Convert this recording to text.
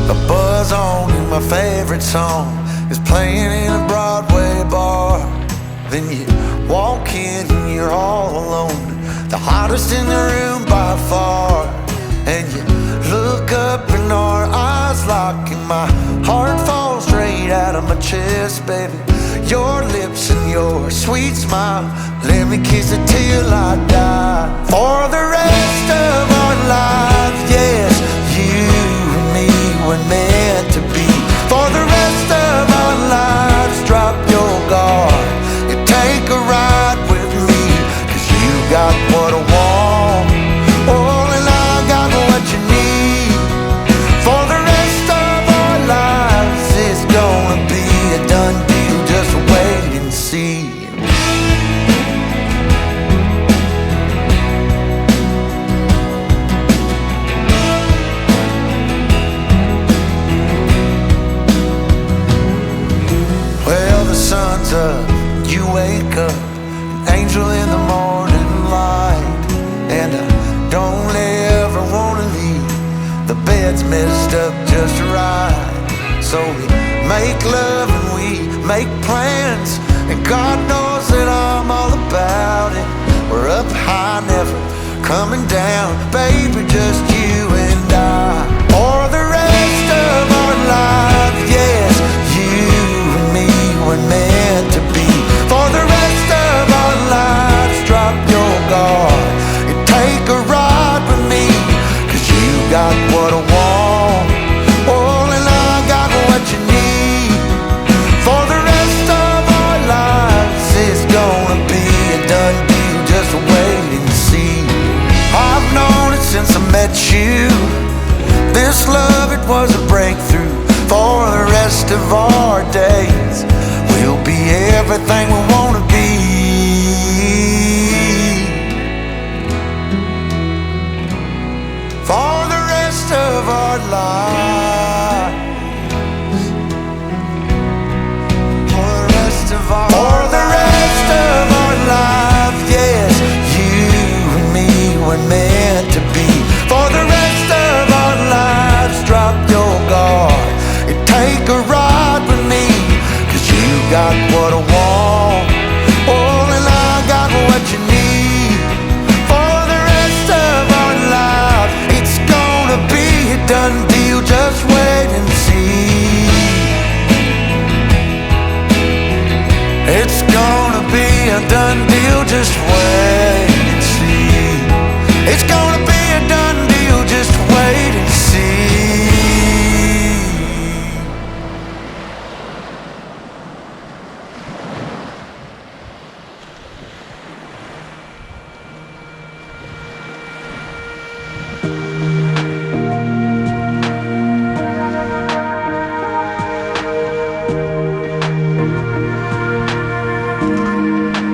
A buzz on and my favorite song is playing in a Broadway bar. Then you walk in and you're all alone, the hottest in the room by far. And you look up and our eyes lock, and my heart falls straight out of my chest, baby. Your lips and your sweet smile, let me kiss it till I die. For the rest of our lives, yes, you and me were meant to be. For the rest of our lives, drop your guard and take a ride with me, 'cause you got what I want, oh, and I got what you need. For the rest of our lives, it's gonna be a done deal, just wait and see. Well, the sun's up, you wake up, an angel in the morning light. And I don't ever wanna leave, the bed's messed up just right. So we make love and we make plans, and God knows that I'm all about it. We're up high, never coming down, baby, just you and I. For the rest of our lives, yes, you and me were meant to be. For the rest of our lives, drop your guard and take a ride with me, 'cause you got what I want, oh, and I got what you need. For the rest of our lives, it's gonna be a done deal, just wait and see. I've known it since I met you, this love, it was a breakthrough. For the rest of our days, we'll be everything we wanna be. For the rest of our lives, for the rest of our lives, yes, you and me were meant to be. For the rest of our lives, drop your guard and take a ride with me, 'cause you got what I want, oh, and I got what you need. For the rest of our lives, it's gonna be a done deal, just